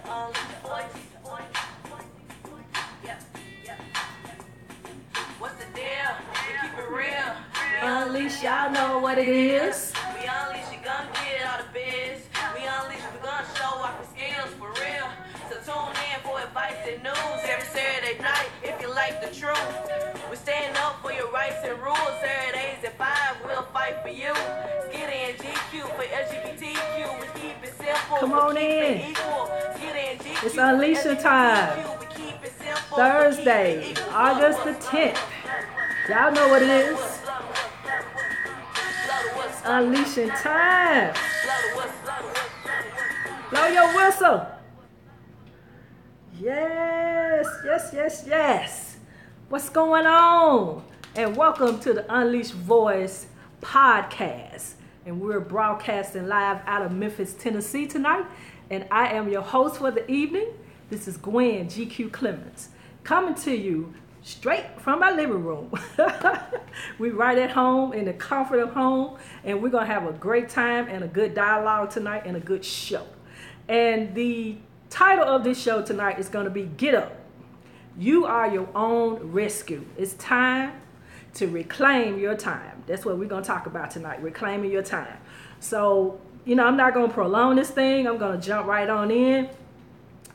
What's the deal? We keep it real. Unleash, y'all know what it is. We unleash, you gonna get all the biz. We unleash, we gonna show off our skills for real. So tune in for advice and news every Saturday night if you like the truth. We stand up for your rights and rules. Saturdays at 5, we'll fight for you. Skitty and GQ for LGBTQ. We keep it simple. Come on we keep in. It equal. Skitty and GQ. It's unleashing time. We keep it simple. Thursday, August the 10th. Y'all know what it is. Unleashing time. Blow your whistle. Yes, yes, yes, yes. What's going on? And welcome to the Unleashed Voice podcast. And we're broadcasting live out of Memphis, Tennessee tonight. And I am your host for the evening. This is Gwen, GQ Clemens, coming to you straight from my living room. We right at home in the comfort of home, and we're gonna have a great time and a good dialogue tonight and a good show. And the title of this show tonight is gonna be Get Up. You are your own rescue. It's time to reclaim your time. That's what we're gonna talk about tonight, reclaiming your time. So, I'm not gonna prolong this thing. I'm gonna jump right on in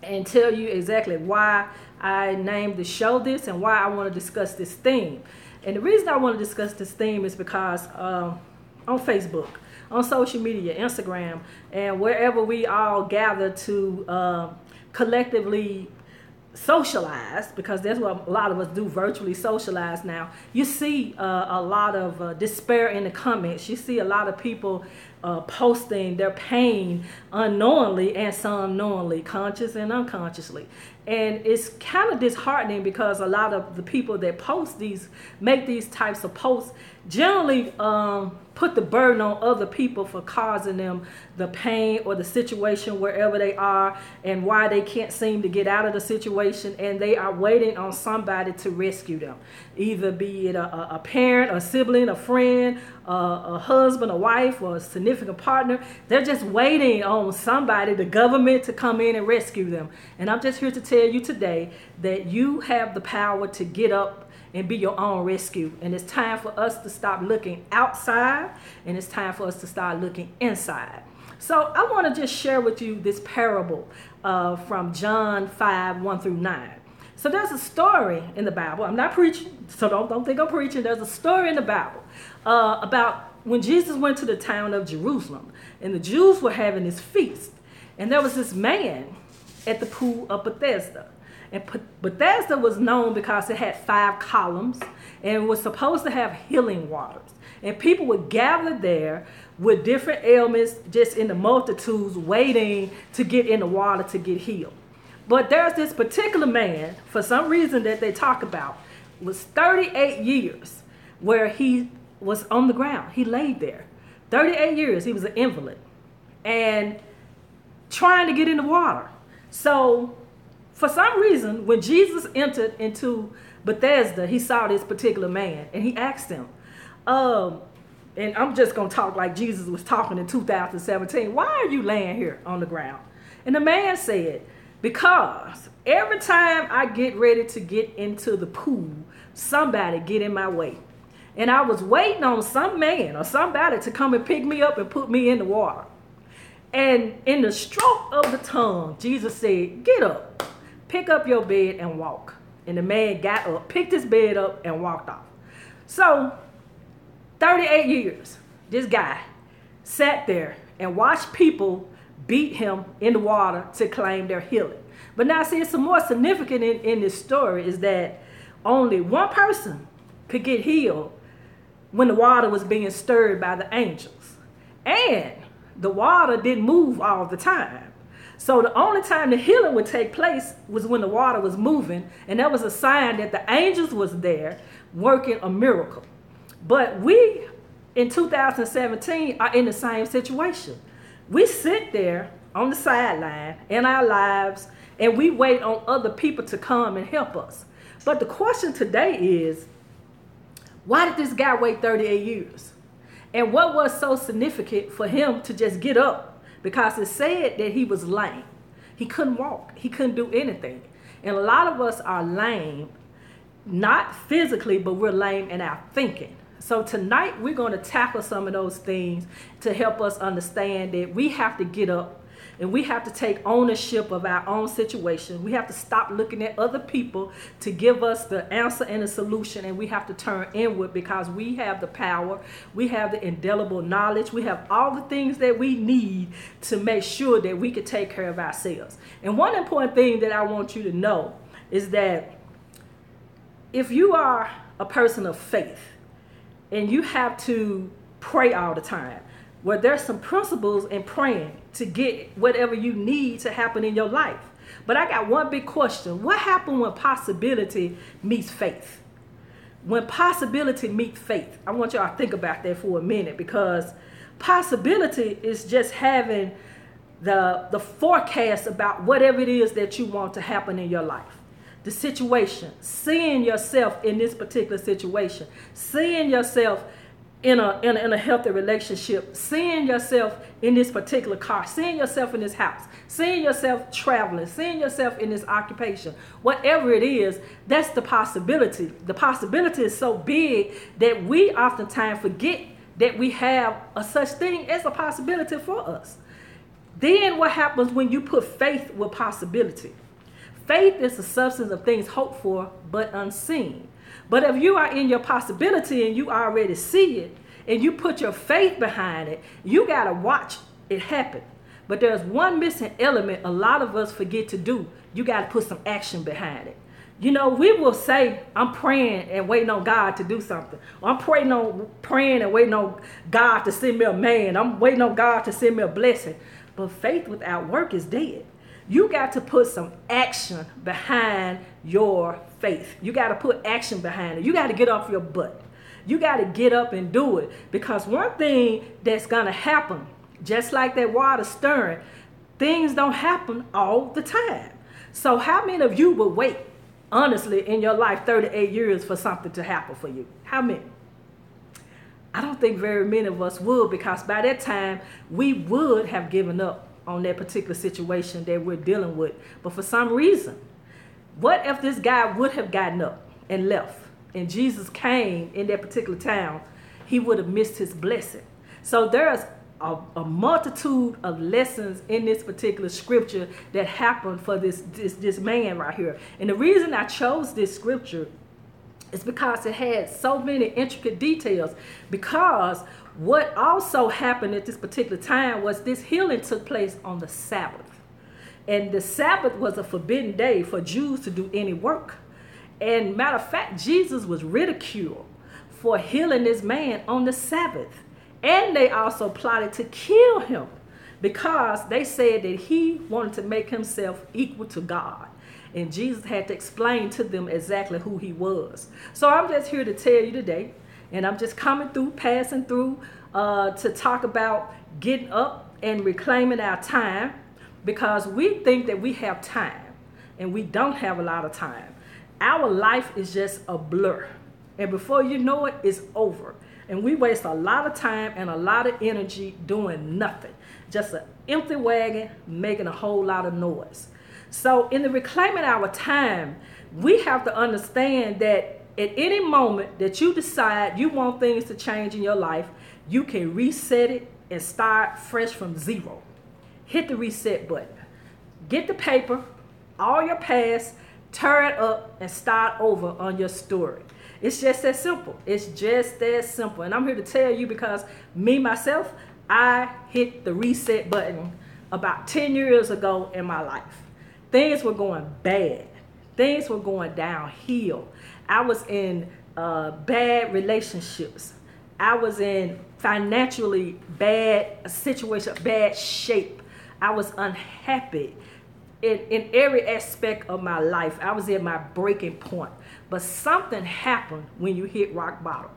and tell you exactly why I named the show this and why I want to discuss this theme. And the reason I want to discuss this theme is because on Facebook, on social media, Instagram, and wherever we all gather to collectively socialize, because that's what a lot of us do, virtually socialize now, you see a lot of despair in the comments. You see a lot of people posting their pain unknowingly and some knowingly, conscious and unconsciously. And it's kind of disheartening because a lot of the people that make these types of posts generally put the burden on other people for causing them the pain or the situation wherever they are and why they can't seem to get out of the situation, and they are waiting on somebody to rescue them. Either be it a parent, a sibling, a friend, a husband, a wife, or a significant partner. They're just waiting on somebody, the government, to come in and rescue them. And I'm just here to tell you today that you have the power to get up and be your own rescue. And it's time for us to stop looking outside, and it's time for us to start looking inside. So I want to just share with you this parable from John 5, 1 through 9. So there's a story in the Bible. I'm not preaching, so don't think I'm preaching. There's a story in the Bible about when Jesus went to the town of Jerusalem, and the Jews were having this feast. And there was this man at the pool of Bethesda. And Bethesda was known because it had 5 columns and was supposed to have healing waters. And people would gather there with different ailments, just in the multitudes, waiting to get in the water to get healed. But there's this particular man, for some reason that they talk about, was 38 years where he was on the ground. He laid there. 38 years, he was an invalid and trying to get in the water. So for some reason, when Jesus entered into Bethesda, he saw this particular man and he asked him, and I'm just going to talk like Jesus was talking in 2017, why are you laying here on the ground? And the man said, because every time I get ready to get into the pool, somebody get in my way. And I was waiting on some man or somebody to come and pick me up and put me in the water. And in the stroke of the tongue, Jesus said, get up, pick up your bed and walk. And the man got up, picked his bed up and walked off. So 38 years, this guy sat there and watched people beat him in the water to claim their healing. But now see, it's some more significant in this story is that only one person could get healed when the water was being stirred by the angels. And the water didn't move all the time. So the only time the healing would take place was when the water was moving, and that was a sign that the angels was there working a miracle. But we, in 2017, are in the same situation. We sit there on the sideline in our lives, and we wait on other people to come and help us. But the question today is, why did this guy wait 38 years? And what was so significant for him to just get up? Because it said that he was lame. He couldn't walk. He couldn't do anything. And a lot of us are lame, not physically, but we're lame in our thinking. So tonight we're going to tackle some of those things to help us understand that we have to get up and we have to take ownership of our own situation. We have to stop looking at other people to give us the answer and the solution, and we have to turn inward because we have the power, we have the indelible knowledge, we have all the things that we need to make sure that we can take care of ourselves. And one important thing that I want you to know is that if you are a person of faith and you have to pray all the time, well, there's some principles in praying to get whatever you need to happen in your life. But I got one big question. What happens when possibility meets faith? When possibility meets faith, I want y'all to think about that for a minute, because possibility is just having the forecast about whatever it is that you want to happen in your life. The situation, seeing yourself in this particular situation, seeing yourself in a healthy relationship, seeing yourself in this particular car, seeing yourself in this house, seeing yourself traveling, seeing yourself in this occupation, whatever it is, that's the possibility. The possibility is so big that we oftentimes forget that we have a such thing as a possibility for us. Then what happens when you put faith with possibility? Faith is the substance of things hoped for but unseen. But if you are in your possibility and you already see it and you put your faith behind it, you got to watch it happen. But there's one missing element a lot of us forget to do. You got to put some action behind it. You know, we will say, I'm praying and waiting on God to do something. Or I'm praying and waiting on God to send me a man. I'm waiting on God to send me a blessing. But faith without work is dead. You got to put some action behind your faith. You got to put action behind it. You got to get off your butt. You got to get up and do it. Because one thing that's going to happen, just like that water stirring, things don't happen all the time. So how many of you would wait, honestly, in your life 38 years for something to happen for you? How many? I don't think very many of us would, because by that time, we would have given up on that particular situation that we're dealing with. But for some reason, what if this guy would have gotten up and left and Jesus came in that particular town? He would have missed his blessing. So there's a multitude of lessons in this particular scripture that happened for this man right here. And the reason I chose this scripture is because it had so many intricate details. Because what also happened at this particular time was this healing took place on the Sabbath. And the Sabbath was a forbidden day for Jews to do any work. And matter of fact, Jesus was ridiculed for healing this man on the Sabbath. And they also plotted to kill him because they said that he wanted to make himself equal to God. And Jesus had to explain to them exactly who he was. So I'm just here to tell you today, and I'm just coming through, passing through to talk about getting up and reclaiming our time, because we think that we have time, and we don't have a lot of time. Our life is just a blur, and before you know it, it's over. And we waste a lot of time and a lot of energy doing nothing. Just an empty wagon making a whole lot of noise. So in the reclaiming our time, we have to understand that at any moment that you decide you want things to change in your life, you can reset it and start fresh from zero. Hit the reset button. Get the paper, all your past, tear it up, and start over on your story. It's just that simple. It's just that simple. And I'm here to tell you, because me, myself, I hit the reset button about 10 years ago in my life. Things were going bad. Things were going downhill. I was in bad relationships. I was in financially bad situation, bad shape. I was unhappy in every aspect of my life. I was at my breaking point. But something happened when you hit rock bottom.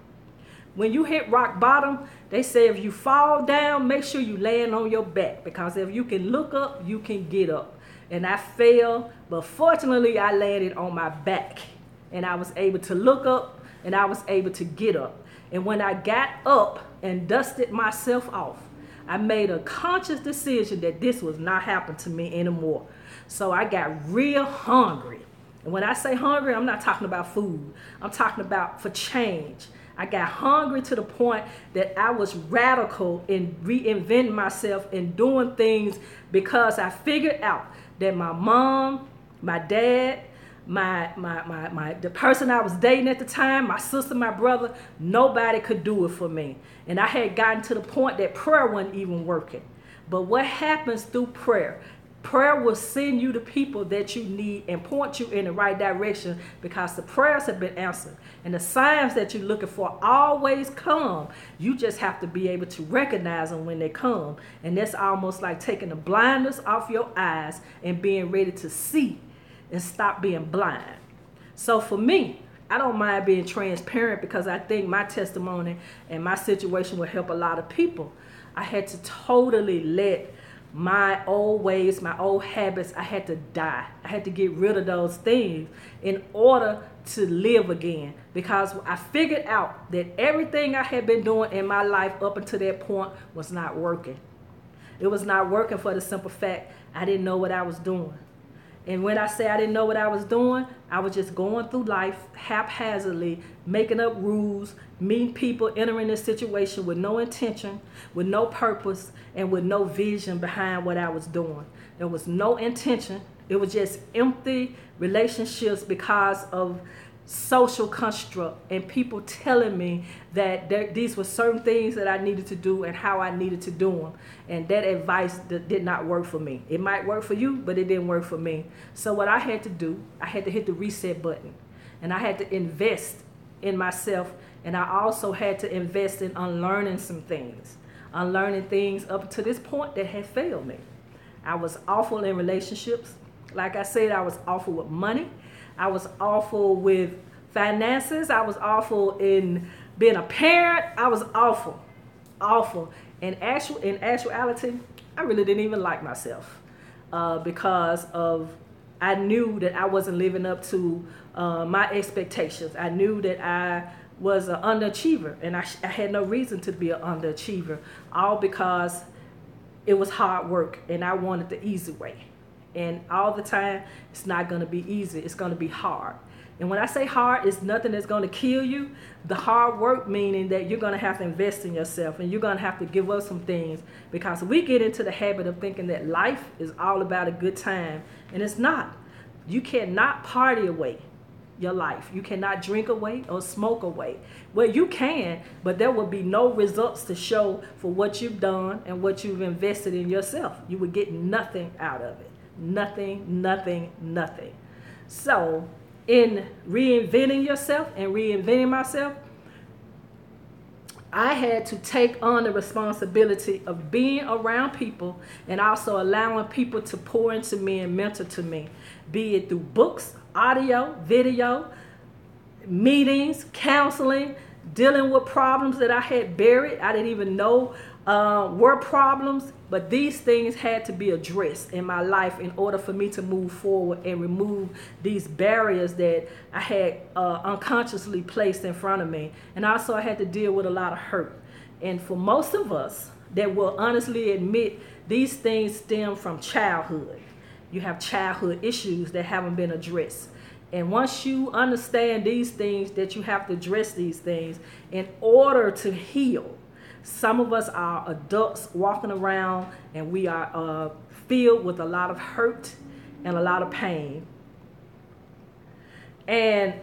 When you hit rock bottom, they say if you fall down, make sure you land on your back, because if you can look up, you can get up. And I fell, but fortunately I landed on my back, and I was able to look up, and I was able to get up. And when I got up and dusted myself off, I made a conscious decision that this was not happening to me anymore. So I got real hungry. And when I say hungry, I'm not talking about food. I'm talking about for change. I got hungry to the point that I was radical in reinventing myself and doing things because I figured out that my mom, my dad, the person I was dating at the time, my sister, my brother, nobody could do it for me. And I had gotten to the point that prayer wasn't even working. But what happens through prayer? Prayer will send you the people that you need and point you in the right direction because the prayers have been answered. And the signs that you're looking for always come. You just have to be able to recognize them when they come. And that's almost like taking the blinders off your eyes and being ready to see and stop being blind. So for me, I don't mind being transparent because I think my testimony and my situation will help a lot of people. I had to totally let my old ways, my old habits, I had to die. I had to get rid of those things in order to live again, because I figured out that everything I had been doing in my life up until that point was not working. It was not working for the simple fact I didn't know what I was doing. And when I say I didn't know what I was doing, I was just going through life haphazardly, making up rules, meeting people, entering this situation with no intention, with no purpose, and with no vision behind what I was doing. There was no intention. It was just empty relationships because of social construct and people telling me that these were certain things that I needed to do and how I needed to do them. And that advice did not work for me. It might work for you, but it didn't work for me. So what I had to do, I had to hit the reset button. And I had to invest in myself. And I also had to invest in unlearning some things. Unlearning things up to this point that had failed me. I was awful in relationships. Like I said, I was awful with money. I was awful with finances. I was awful in being a parent. I was awful. In actuality, I really didn't even like myself because of I knew that I wasn't living up to my expectations. I knew that I was an underachiever, and I had no reason to be an underachiever, all because it was hard work, and I wanted the easy way. And all the time, it's not going to be easy. It's going to be hard. And when I say hard, it's nothing that's going to kill you. The hard work meaning that you're going to have to invest in yourself and you're going to have to give up some things, because we get into the habit of thinking that life is all about a good time. And it's not. You cannot party away your life. You cannot drink away or smoke away. Well, you can, but there will be no results to show for what you've done and what you've invested in yourself. You would get nothing out of it. Nothing. So in reinventing yourself and reinventing myself, I had to take on the responsibility of being around people and also allowing people to pour into me and mentor to me, be it through books, audio, video, meetings, counseling, dealing with problems that I had buried. I didn't even know were problems, but these things had to be addressed in my life in order for me to move forward and remove these barriers that I had unconsciously placed in front of me. And also I had to deal with a lot of hurt. And for most of us that will honestly admit, these things stem from childhood. You have childhood issues that haven't been addressed. And once you understand these things, that you have to address these things in order to heal. Some of us are adults walking around and we are filled with a lot of hurt and a lot of pain. And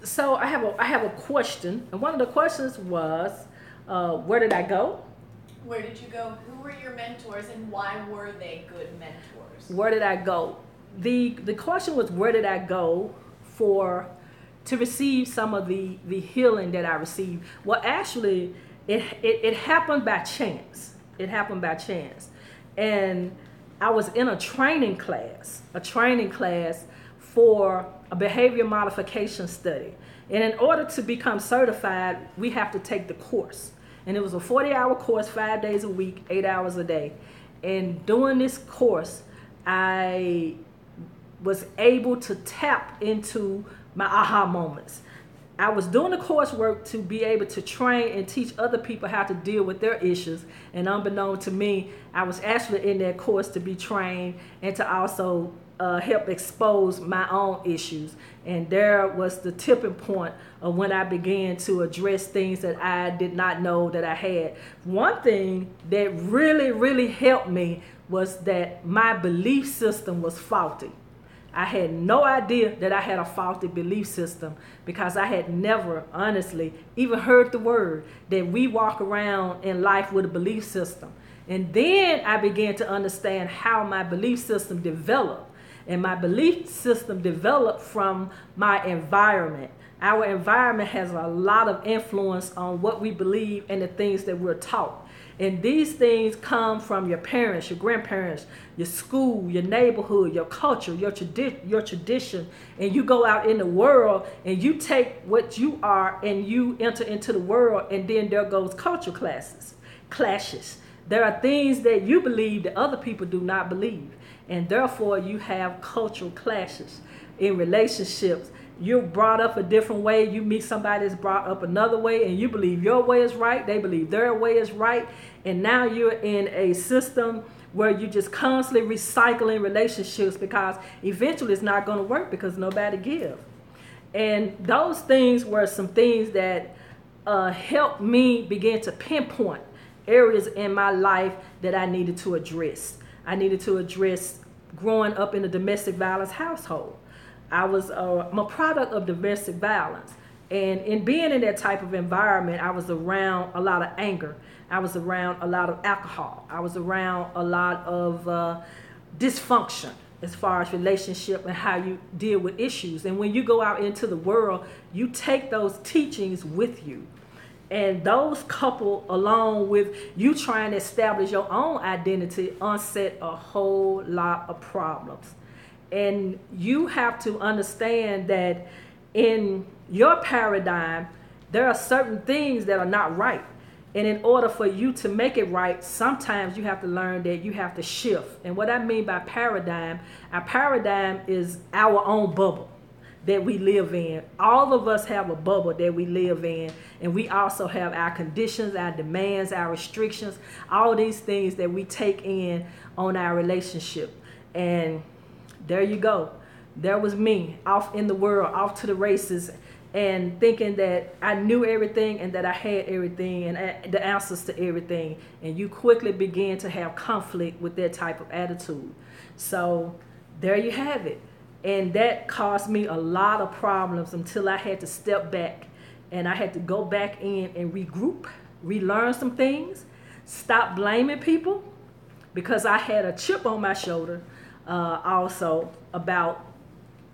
so I have a question. And one of the questions was, where did I go? Where did you go? Who were your mentors and why were they good mentors? Where did I go? The question was, where did I go to receive some of the healing that I received? Well, actually, it happened by chance. It happened by chance. And I was in a training class for a behavior modification study. And in order to become certified, we have to take the course. And it was a 40-hour course, 5 days a week, 8 hours a day. And during this course, I was able to tap into my aha moments. I was doing the coursework to be able to train and teach other people how to deal with their issues. And unbeknown to me, I was actually in that course to be trained and to also help expose my own issues. And there was the tipping point of when I began to address things that I did not know that I had. One thing that really, really helped me was that my belief system was faulty. I had no idea that I had a faulty belief system because I had never, honestly, even heard the word that we walk around in life with a belief system. And then I began to understand how my belief system developed. And my belief system developed from my environment. Our environment has a lot of influence on what we believe and the things that we're taught. And these things come from your parents, your grandparents, your school, your neighborhood, your culture, your tradition. And you go out in the world and you take what you are and you enter into the world, and then there goes culture clashes. There are things that you believe that other people do not believe. And therefore you have cultural clashes in relationships. You're brought up a different way. You meet somebody that's brought up another way, and you believe your way is right. They believe their way is right. And now you're in a system where you're just constantly recycling relationships because eventually it's not going to work because nobody gives. And those things were some things that helped me begin to pinpoint areas in my life that I needed to address. I needed to address growing up in a domestic violence household. I'm a product of domestic violence. And in being in that type of environment, I was around a lot of anger. I was around a lot of alcohol. I was around a lot of dysfunction as far as relationship and how you deal with issues. And when you go out into the world, you take those teachings with you. And those coupled along with you trying to establish your own identity onset a whole lot of problems. And you have to understand that in your paradigm, there are certain things that are not right. And in order for you to make it right, sometimes you have to learn that you have to shift. And what I mean by paradigm, our paradigm is our own bubble that we live in. All of us have a bubble that we live in, and we also have our conditions, our demands, our restrictions, all these things that we take in on our relationship. And there you go. There was me off in the world, off to the races, and thinking that I knew everything and that I had everything and the answers to everything. And you quickly begin to have conflict with that type of attitude. So there you have it. And that caused me a lot of problems until I had to step back and I had to go back in and regroup, relearn some things, stop blaming people, because I had a chip on my shoulder also about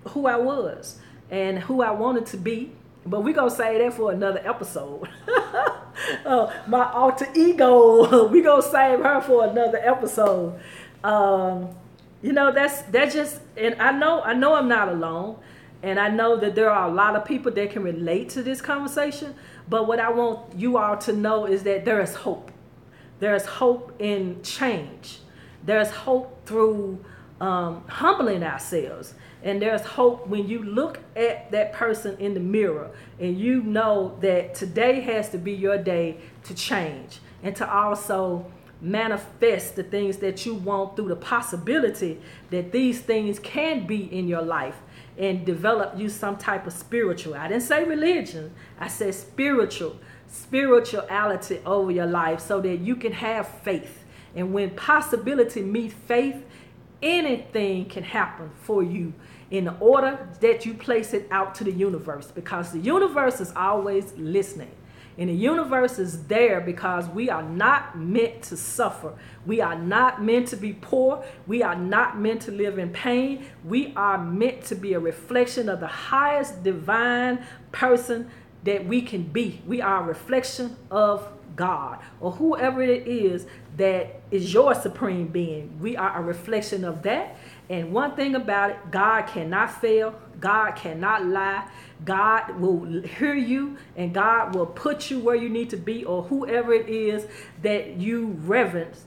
who I was and who I wanted to be. But we're going to say that for another episode. My alter ego, we're going to save her for another episode. You know, that's just, and I know I'm not alone, and I know that there are a lot of people that can relate to this conversation, but what I want you all to know is that there is hope. There is hope in change. There's hope through humbling ourselves, and there's hope when you look at that person in the mirror and you know that today has to be your day to change and to also manifest the things that you want through the possibility that these things can be in your life and develop you some type of spiritual. I didn't say religion. I said spirituality over your life so that you can have faith. And when possibility meets faith, anything can happen for you in order that you place it out to the universe, because the universe is always listening. And the universe is there because we are not meant to suffer. We are not meant to be poor. We are not meant to live in pain. We are meant to be a reflection of the highest divine person that we can be. We are a reflection of God or whoever it is that is your supreme being. We are a reflection of that. And one thing about it, God cannot fail. God cannot lie. God will hear you, and God will put you where you need to be, or whoever it is that you reverence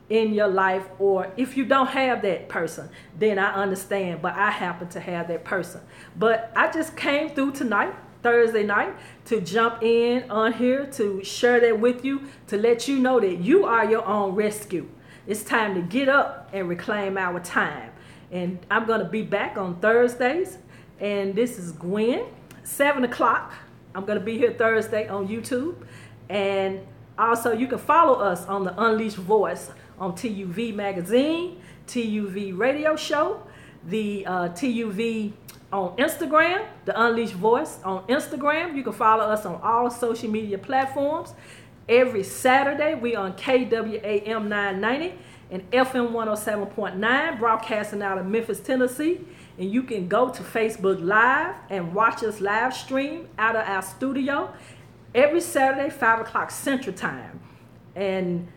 in your life. Or if you don't have that person, then I understand, but I happen to have that person. But I just came through tonight Thursday night to jump in on here to share that with you, to let you know that you are your own rescue. It's time to get up and reclaim our time. And I'm going to be back on Thursdays. And this is Gwen, 7 o'clock. I'm going to be here Thursday on YouTube. And also you can follow us on the Unleashed Voice on TUV Magazine, TUV Radio Show, the TUV on Instagram, the Unleashed Voice on Instagram. You can follow us on all social media platforms. Every Saturday, we on KWAM 990 and FM 107.9, broadcasting out of Memphis, Tennessee. And you can go to Facebook Live and watch us live stream out of our studio every Saturday, 5 o'clock Central Time. And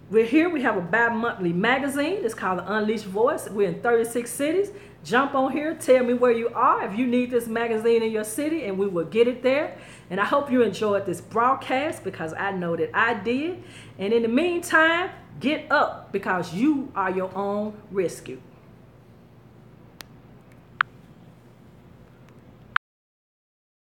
we're here. We have a bi-monthly magazine. It's called The Unleashed Voice. We're in 36 cities. Jump on here. Tell me where you are if you need this magazine in your city, and we will get it there. And I hope you enjoyed this broadcast, because I know that I did. And in the meantime, get up, because you are your own rescue.